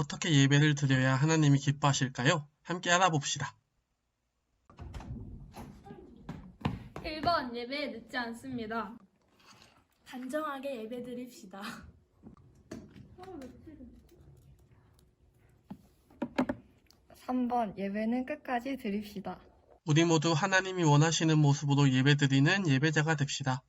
어떻게 예배를 드려야 하나님이 기뻐하실까요? 함께 알아봅시다. 1번 예배에 늦지 않습니다. 단정하게 예배드립시다. 3번 예배는 끝까지 드립시다. 우리 모두 하나님이 원하시는 모습으로 예배드리는 예배자가 됩시다.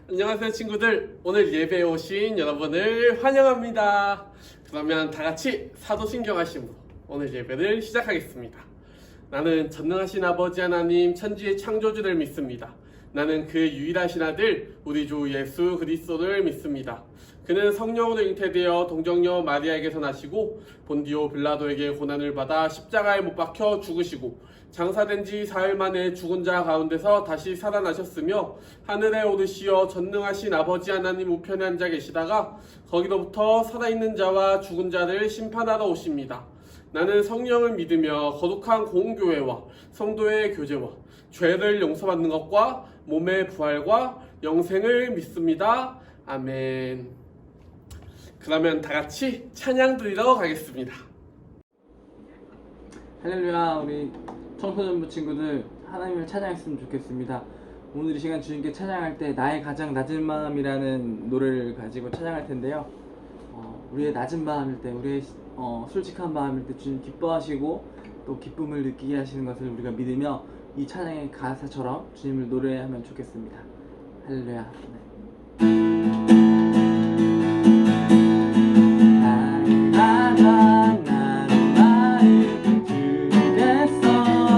안녕하세요 친구들. 오늘 예배에 오신 여러분을 환영합니다. 그러면 다같이 사도신경 하심으로 오늘 예배를 시작하겠습니다. 나는 전능하신 아버지 하나님 천지의 창조주를 믿습니다. 나는 그 유일하신 아들 우리 주 예수 그리스도를 믿습니다. 그는 성령으로 잉태되어 동정녀 마리아에게서 나시고 본디오 빌라도에게 고난을 받아 십자가에 못 박혀 죽으시고 장사된 지 사흘 만에 죽은 자 가운데서 다시 살아나셨으며 하늘에 오르시어 전능하신 아버지 하나님 우편에 앉아 계시다가 거기로부터 살아있는 자와 죽은 자를 심판하러 오십니다. 나는 성령을 믿으며 거룩한 공교회와 성도의 교제와 죄를 용서받는 것과 몸의 부활과 영생을 믿습니다. 아멘. 그러면 다같이 찬양 드리러 가겠습니다. 할렐루야. 우리 청소년부 친구들 하나님을 찬양했으면 좋겠습니다. 오늘 이 시간 주님께 찬양할 때 나의 가장 낮은 마음이라는 노래를 가지고 찬양할 텐데요. 우리의 낮은 마음일 때, 우리의 솔직한 마음일 때 주님 기뻐하시고 또 기쁨을 느끼게 하시는 것을 우리가 믿으며 이 찬양의 가사처럼 주님을 노래하면 좋겠습니다. 할렐루야. 나의 가장 낮은 마음 주께서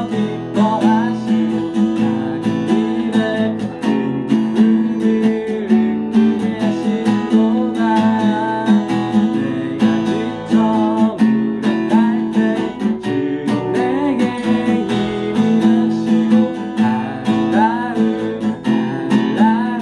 기뻐하시고 작은 일에 큰 기쁨을 느끼게 하시도다. 내가 지쳐 무력할 때 주님 내게 힘을 주시고 아름다운 하늘나라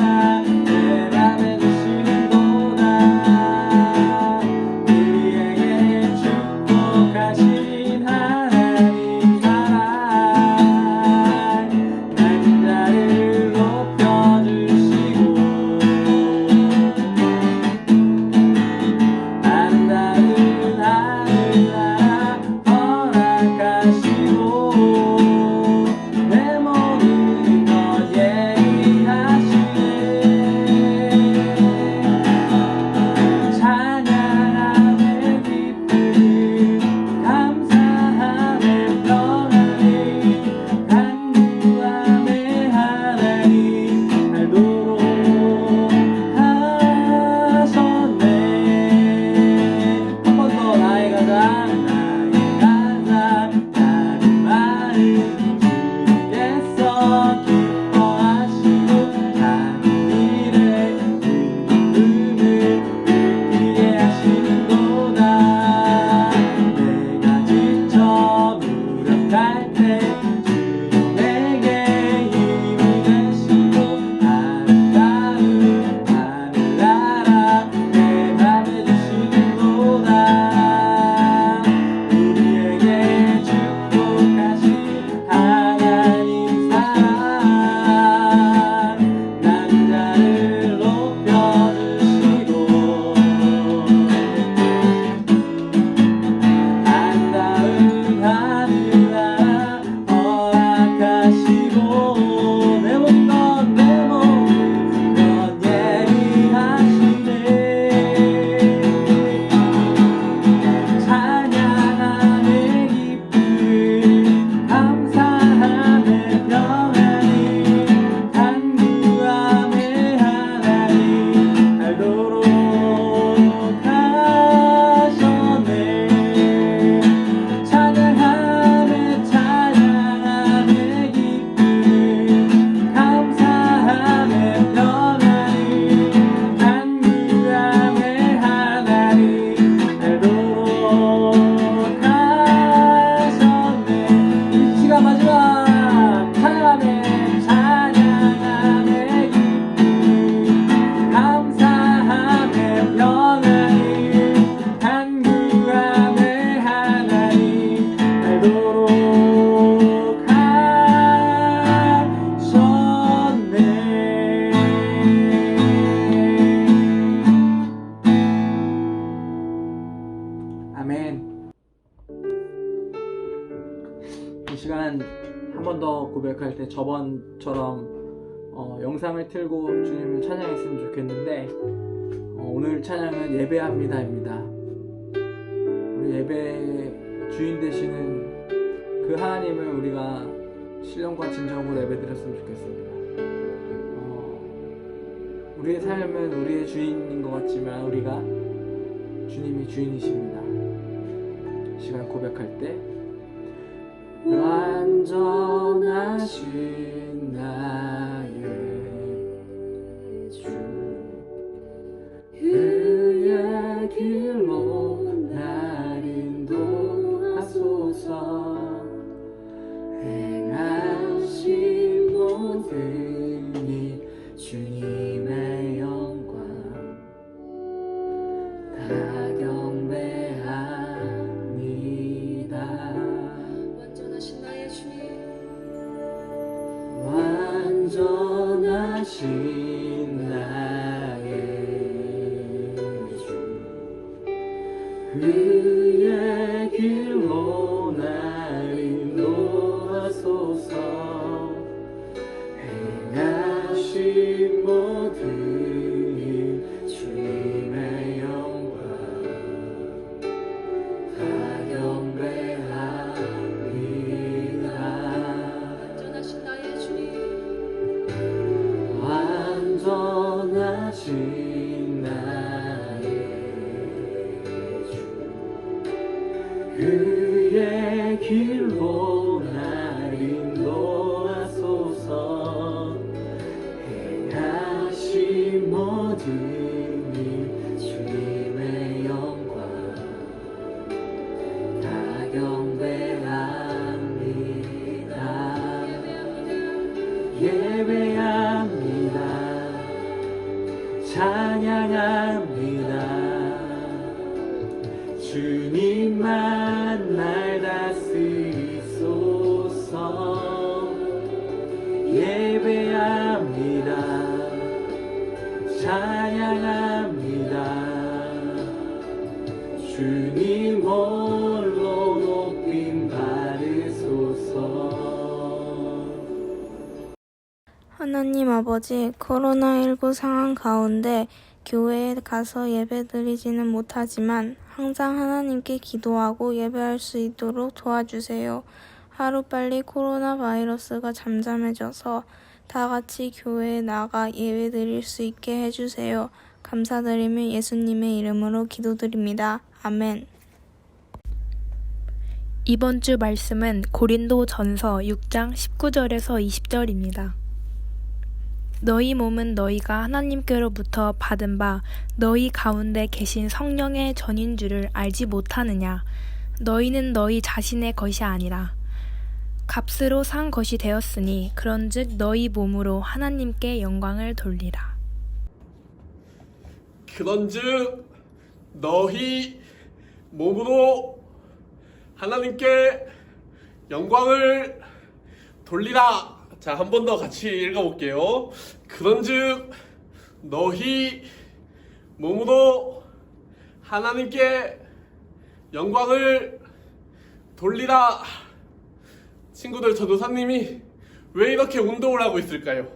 아멘. 이 시간 한 번 더 고백할 때 저번처럼 영상을 틀고 주님을 찬양했으면 좋겠는데 오늘 찬양은 예배합니다입니다. 우리 예배 주인 되시는 그 하나님을 우리가 신령과 진정으로 예배드렸으면 좋겠습니다. 우리의 삶은 우리의 주인인 것 같지만 우리가 주님이 주인이십니다. 이 시간 고백할 때 완전하신 나의 주 그의 길로 날 인도하소서 행하신 모든 일 주님의 영광 다 경배합니다. 완전하신 나의 주님 완전하신 나의 주 그의 길로 날 인도하소서 행하신 모든 일 주님의 영광 다 경배합니다. 완전하신 나의 주님 완전하신 나의 주 그의 길로 날 인도하소서 행하신 모든 일 주님의 영광 다 경배합니다. 예배합니다. 찬양합니다. 주님만 날 다스리소서. 예배합니다. 찬양합니다. 주님 홀로 높임 받으소서. 하나님 아버지, 코로나19 상황 가운데 교회에 가서 예배드리지는 못하지만 항상 하나님께 기도하고 예배할 수 있도록 도와주세요. 하루빨리 코로나 바이러스가 잠잠해져서 다 같이 교회에 나가 예배드릴 수 있게 해주세요. 감사드리며 예수님의 이름으로 기도드립니다. 아멘. 이번 주 말씀은 고린도전서 6장 19절에서 20절입니다. 너희 몸은 너희가 하나님께로부터 받은 바 너희 가운데 계신 성령의 전인 줄을 알지 못하느냐. 너희는 너희 자신의 것이 아니라 값으로 산 것이 되었으니 그런즉 너희 몸으로 하나님께 영광을 돌리라. 그런즉 너희 몸으로 하나님께 영광을 돌리라. 자, 한 번 더 같이 읽어볼게요. 그런즉 너희 몸으로 하나님께 영광을 돌리라. 친구들, 전도사님이 왜 이렇게 운동을 하고 있을까요?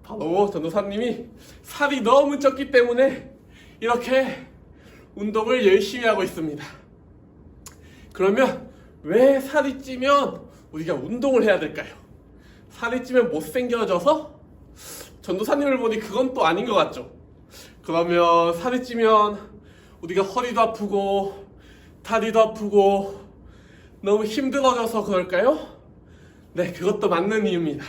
바로 전도사님이 살이 너무 쪘기 때문에 이렇게 운동을 열심히 하고 있습니다. 그러면 왜 살이 찌면 우리가 운동을 해야 될까요? 살이 찌면 못생겨져서? 전도사님을 보니 그건 또 아닌 것 같죠? 그러면 살이 찌면 우리가 허리도 아프고 다리도 아프고 너무 힘들어져서 그럴까요? 네, 그것도 맞는 이유입니다.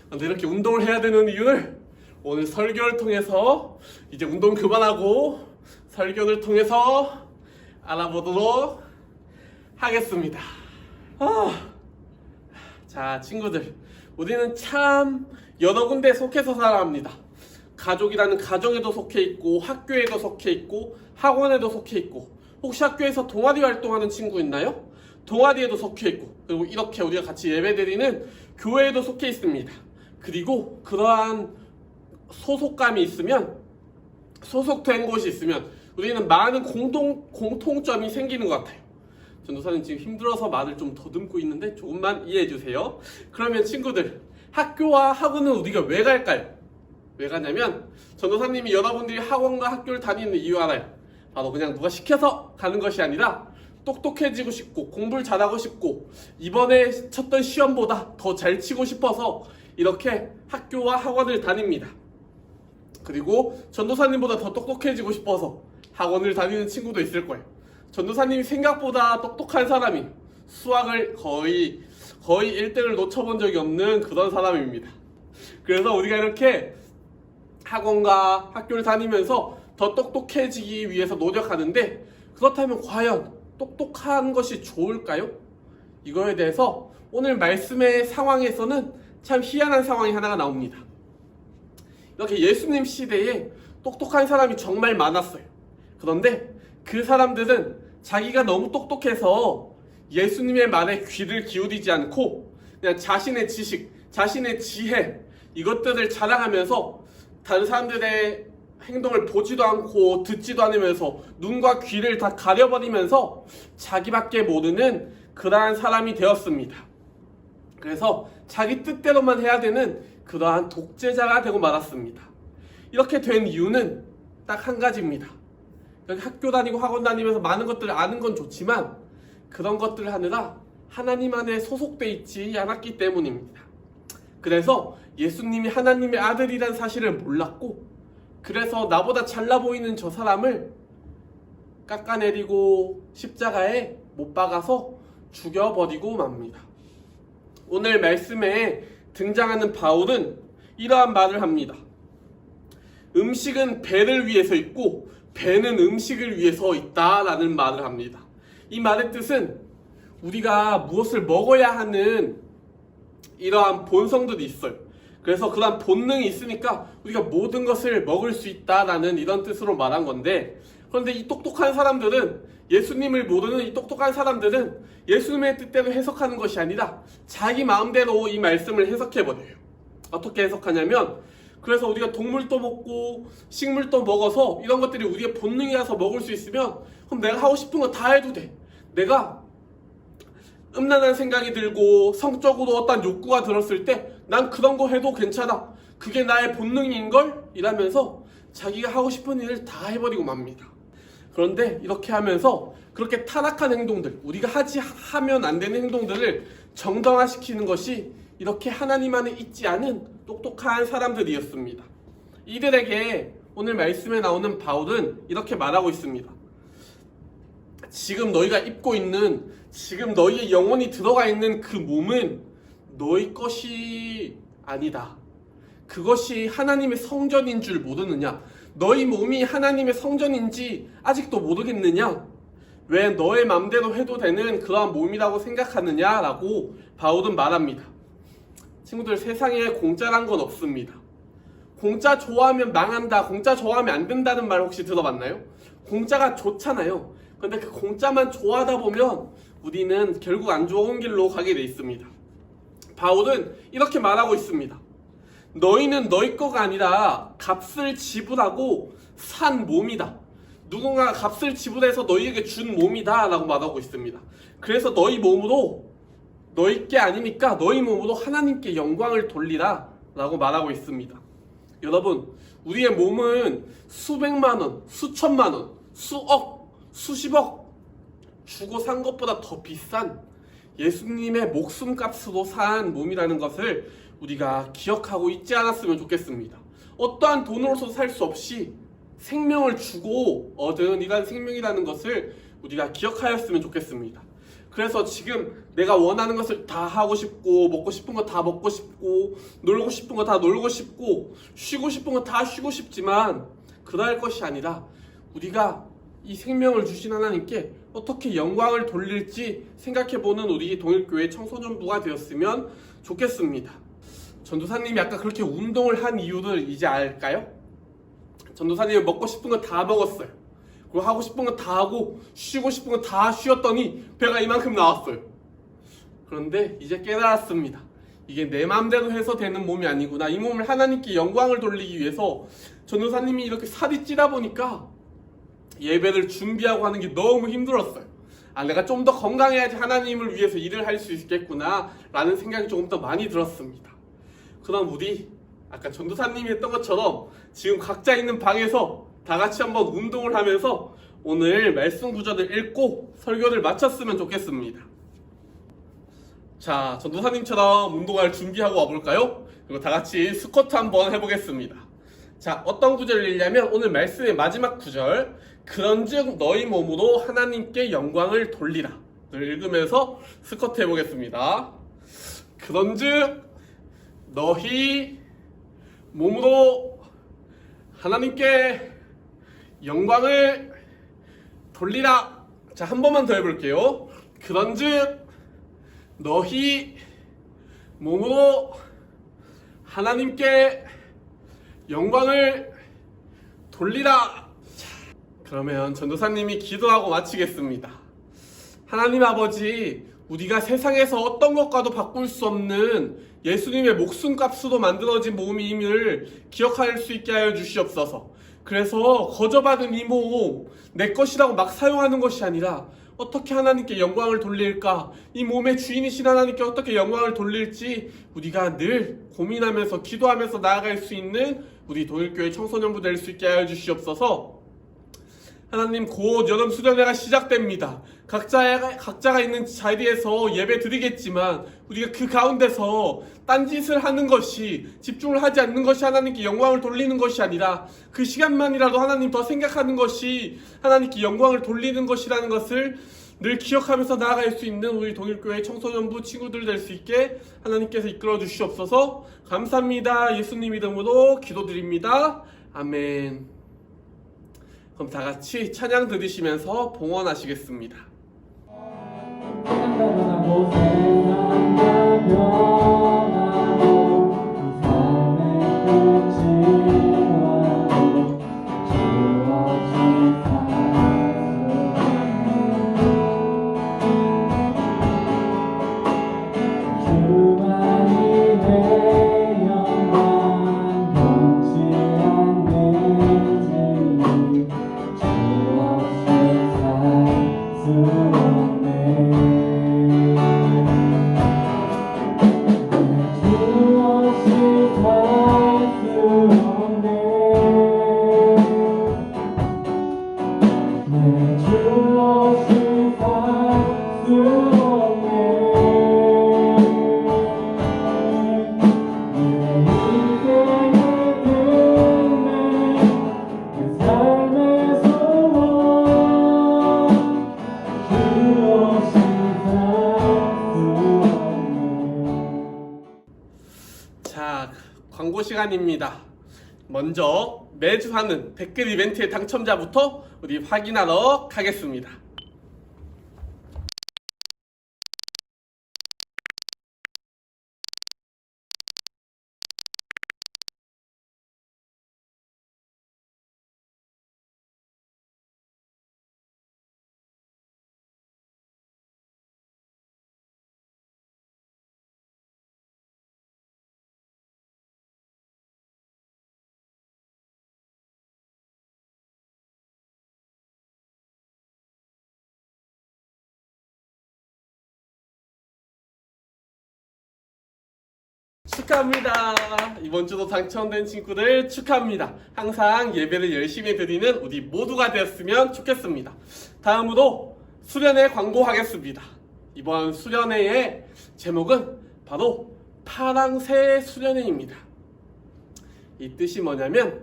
근데 이렇게 운동을 해야 되는 이유를 오늘 설교를 통해서 이제 운동 그만하고 설교를 통해서 알아보도록 하겠습니다. 자, 친구들, 우리는 참 여러 군데에 속해서 살아갑니다. 가족이라는 가정에도 속해 있고 학교에도 속해 있고 학원에도 속해 있고 혹시 학교에서 동아리 활동하는 친구 있나요? 동아리에도 속해 있고 그리고 이렇게 우리가 같이 예배드리는 교회에도 속해 있습니다. 그리고 그러한 소속감이 있으면 소속된 곳이 있으면 우리는 많은 공통점이 생기는 것 같아요. 전도사님 지금 힘들어서 말을 좀 더듬고 있는데 조금만 이해해 주세요. 그러면 친구들, 학교와 학원은 우리가 왜 갈까요? 왜 가냐면 전도사님이 여러분들이 학원과 학교를 다니는 이유 알아요. 바로 그냥 누가 시켜서 가는 것이 아니라 똑똑해지고 싶고 공부를 잘하고 싶고 이번에 쳤던 시험보다 더 잘 치고 싶어서 이렇게 학교와 학원을 다닙니다. 그리고 전도사님보다 더 똑똑해지고 싶어서 학원을 다니는 친구도 있을 거예요. 전도사님이 생각보다 똑똑한 사람이 수학을 거의 1등을 놓쳐본 적이 없는 그런 사람입니다. 그래서 우리가 이렇게 학원과 학교를 다니면서 더 똑똑해지기 위해서 노력하는데, 그렇다면 과연 똑똑한 것이 좋을까요? 이거에 대해서 오늘 말씀의 상황에서는 참 희한한 상황이 하나가 나옵니다. 이렇게 예수님 시대에 똑똑한 사람이 정말 많았어요. 그런데 그 사람들은 자기가 너무 똑똑해서 예수님의 말에 귀를 기울이지 않고 그냥 자신의 지식, 자신의 지혜 이것들을 자랑하면서 다른 사람들의 행동을 보지도 않고 듣지도 않으면서 눈과 귀를 다 가려버리면서 자기밖에 모르는 그러한 사람이 되었습니다. 그래서 자기 뜻대로만 해야 되는 그러한 독재자가 되고 말았습니다. 이렇게 된 이유는 딱 한 가지입니다. 여기 학교 다니고 학원 다니면서 많은 것들을 아는 건 좋지만 그런 것들을 하느라 하나님 안에 소속돼 있지 않았기 때문입니다. 그래서 예수님이 하나님의 아들이란 사실을 몰랐고, 그래서 나보다 잘나 보이는 저 사람을 깎아내리고 십자가에 못 박아서 죽여버리고 맙니다. 오늘 말씀에 등장하는 바울은 이러한 말을 합니다. 음식은 배를 위해서 있고 배는 음식을 위해서 있다라는 말을 합니다. 이 말의 뜻은 우리가 무엇을 먹어야 하는 이러한 본성들이 있어요. 그래서 그런 본능이 있으니까 우리가 모든 것을 먹을 수 있다라는 이런 뜻으로 말한 건데, 그런데 이 똑똑한 사람들은, 예수님을 모르는 이 똑똑한 사람들은 예수님의 뜻대로 해석하는 것이 아니라 자기 마음대로 이 말씀을 해석해버려요. 어떻게 해석하냐면, 그래서 우리가 동물도 먹고 식물도 먹어서 이런 것들이 우리의 본능이라서 먹을 수 있으면 그럼 내가 하고 싶은 거 다 해도 돼. 내가 음란한 생각이 들고 성적으로 어떤 욕구가 들었을 때 난 그런 거 해도 괜찮아. 그게 나의 본능인걸? 이라면서 자기가 하고 싶은 일을 다 해버리고 맙니다. 그런데 이렇게 하면서 그렇게 타락한 행동들, 우리가 하면 안 되는 행동들을 정당화시키는 것이 이렇게 하나님 안에 있지 않은 똑똑한 사람들이었습니다. 이들에게 오늘 말씀에 나오는 바울은 이렇게 말하고 있습니다. 지금 너희가 입고 있는, 지금 너희의 영혼이 들어가 있는 그 몸은 너희 것이 아니다. 그것이 하나님의 성전인 줄 모르느냐? 너희 몸이 하나님의 성전인지 아직도 모르겠느냐? 왜 너의 맘대로 해도 되는 그러한 몸이라고 생각하느냐? 라고 바울은 말합니다. 친구들, 세상에 공짜란 건 없습니다. 공짜 좋아하면 망한다, 공짜 좋아하면 안 된다는 말 혹시 들어봤나요? 공짜가 좋잖아요. 근데 그 공짜만 좋아하다 보면 우리는 결국 안 좋은 길로 가게 돼 있습니다. 바울은 이렇게 말하고 있습니다. 너희는 너희 거가 아니라 값을 지불하고 산 몸이다. 누군가가 값을 지불해서 너희에게 준 몸이다 라고 말하고 있습니다. 그래서 너희 몸으로, 너희 게 아니니까 너희 몸으로 하나님께 영광을 돌리라 라고 말하고 있습니다. 여러분, 우리의 몸은 수백만 원, 수천만 원, 수억, 수십억 주고 산 것보다 더 비싼 예수님의 목숨값으로 산 몸이라는 것을 우리가 기억하고 있지 않았으면 좋겠습니다. 어떠한 돈으로서 살 수 없이 생명을 주고 얻은 이러한 생명이라는 것을 우리가 기억하였으면 좋겠습니다. 그래서 지금 내가 원하는 것을 다 하고 싶고, 먹고 싶은 거 다 먹고 싶고, 놀고 싶은 거 다 놀고 싶고, 쉬고 싶은 거 다 쉬고 싶지만 그럴 것이 아니라 우리가 이 생명을 주신 하나님께 어떻게 영광을 돌릴지 생각해보는 우리 동일교회 청소년부가 되었으면 좋겠습니다. 전도사님이 아까 그렇게 운동을 한 이유를 이제 알까요? 전도사님이 먹고 싶은 거 다 먹었어요. 그리고 하고 싶은 거 다 하고 쉬고 싶은 거 다 쉬었더니 배가 이만큼 나왔어요. 그런데 이제 깨달았습니다. 이게 내 마음대로 해서 되는 몸이 아니구나. 이 몸을 하나님께 영광을 돌리기 위해서 전도사님이 이렇게 살이 찌다 보니까 예배를 준비하고 하는 게 너무 힘들었어요. 내가 좀 더 건강해야지 하나님을 위해서 일을 할 수 있겠구나 라는 생각이 조금 더 많이 들었습니다. 그럼 우리 아까 전도사님이 했던 것처럼 지금 각자 있는 방에서 다 같이 한번 운동을 하면서 오늘 말씀 구절을 읽고 설교를 마쳤으면 좋겠습니다. 자, 전도사님처럼 운동할 준비하고 와볼까요? 그리고 다 같이 스쿼트 한번 해보겠습니다. 자, 어떤 구절을 읽냐면 오늘 말씀의 마지막 구절, 그런즉 너희 몸으로 하나님께 영광을 돌리라 를 읽으면서 스쿼트 해보겠습니다. 그런즉 너희 몸으로 하나님께 영광을 돌리라. 자, 한 번만 더 해볼게요. 그런즉 너희 몸으로 하나님께 영광을 돌리라. 그러면 전도사님이 기도하고 마치겠습니다. 하나님 아버지, 우리가 세상에서 어떤 것과도 바꿀 수 없는 예수님의 목숨값으로 만들어진 몸임을 기억할 수 있게 하여 주시옵소서. 그래서 거저받은 이 몸, 내 것이라고 막 사용하는 것이 아니라 어떻게 하나님께 영광을 돌릴까, 이 몸의 주인이신 하나님께 어떻게 영광을 돌릴지 우리가 늘 고민하면서 기도하면서 나아갈 수 있는 우리 도일교회 청소년부 될 수 있게 하여 주시옵소서. 하나님, 곧 여름 수련회가 시작됩니다. 각자가 있는 자리에서 예배 드리겠지만 우리가 그 가운데서 딴짓을 하는 것이, 집중을 하지 않는 것이 하나님께 영광을 돌리는 것이 아니라 그 시간만이라도 하나님 더 생각하는 것이 하나님께 영광을 돌리는 것이라는 것을 늘 기억하면서 나아갈 수 있는 우리 동일교회 청소년부 친구들 될 수 있게 하나님께서 이끌어 주시옵소서. 감사합니다. 예수님 이름으로 기도드립니다. 아멘. 그럼 다 같이 찬양 들으시면서 봉헌하시겠습니다. 자, 광고 시간입니다. 먼저 매주 하는 댓글 이벤트의 당첨자부터 우리 확인하러 가겠습니다. 축하합니다. 이번 주도 당첨된 친구들 축하합니다. 항상 예배를 열심히 드리는 우리 모두가 되었으면 좋겠습니다. 다음으로 수련회 광고하겠습니다. 이번 수련회의 제목은 바로 파랑새 수련회입니다. 이 뜻이 뭐냐면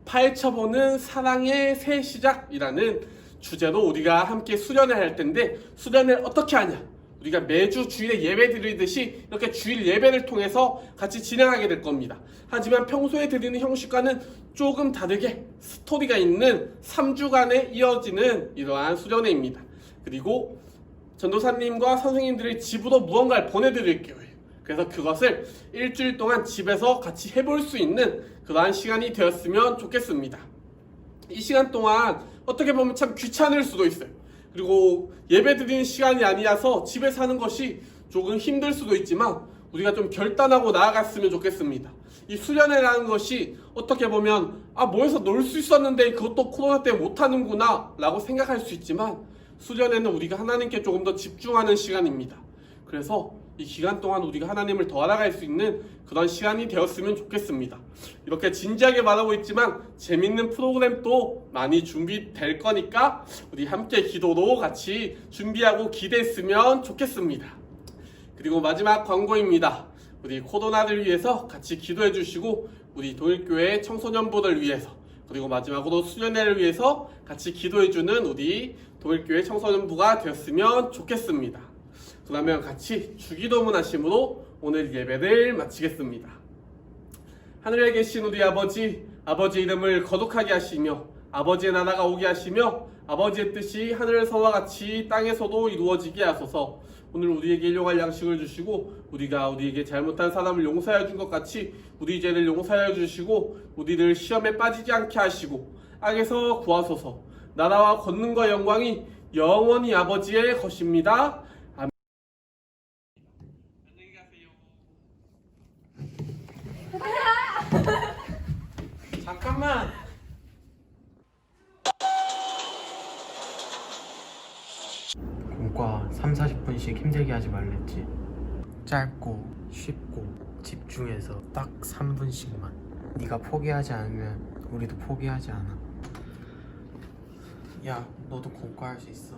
파헤쳐보는 사랑의 새 시작이라는 주제로 우리가 함께 수련회 할 텐데, 수련회를 어떻게 하냐? 우리가 매주 주일에 예배 드리듯이 이렇게 주일 예배를 통해서 같이 진행하게 될 겁니다. 하지만 평소에 드리는 형식과는 조금 다르게 스토리가 있는 3주간에 이어지는 이러한 수련회입니다. 그리고 전도사님과 선생님들이 집으로 무언가를 보내드릴 거예요. 그래서 그것을 일주일 동안 집에서 같이 해볼 수 있는 그러한 시간이 되었으면 좋겠습니다. 이 시간 동안 어떻게 보면 참 귀찮을 수도 있어요. 그리고 예배 드리는 시간이 아니라서 집에서 하는 것이 조금 힘들 수도 있지만 우리가 좀 결단하고 나아갔으면 좋겠습니다. 이 수련회라는 것이 어떻게 보면 모여서 놀 수 있었는데 그것도 코로나 때문에 못하는구나 라고 생각할 수 있지만, 수련회는 우리가 하나님께 조금 더 집중하는 시간입니다. 그래서 이 기간 동안 우리가 하나님을 더 알아갈 수 있는 그런 시간이 되었으면 좋겠습니다. 이렇게 진지하게 말하고 있지만 재밌는 프로그램도 많이 준비될 거니까 우리 함께 기도로 같이 준비하고 기대했으면 좋겠습니다. 그리고 마지막 광고입니다. 우리 코로나를 위해서 같이 기도해 주시고, 우리 도일교회 청소년부를 위해서, 그리고 마지막으로 수련회를 위해서 같이 기도해 주는 우리 도일교회 청소년부가 되었으면 좋겠습니다. 그러면 같이 주기도문 하심으로 오늘 예배를 마치겠습니다. 하늘에 계신 우리 아버지, 아버지의 이름을 거룩하게 하시며 아버지의 나라가 오게 하시며 아버지의 뜻이 하늘에서와 같이 땅에서도 이루어지게 하소서. 오늘 우리에게 일용할 양식을 주시고, 우리가 우리에게 잘못한 사람을 용서하여 준 것 같이 우리 죄를 용서하여 주시고, 우리를 시험에 빠지지 않게 하시고 악에서 구하소서. 나라와 권능과 영광이 영원히 아버지의 것입니다. 아멘. 안녕히 가세요. 잠깐만. 공과 3-40분씩 힘들게 하지 말랬지. 짧고 쉽고 집중해서 딱 3분씩만. 네가 포기하지 않으면 우리도 포기하지 않아. 야, 너도 공과 할 수 있어.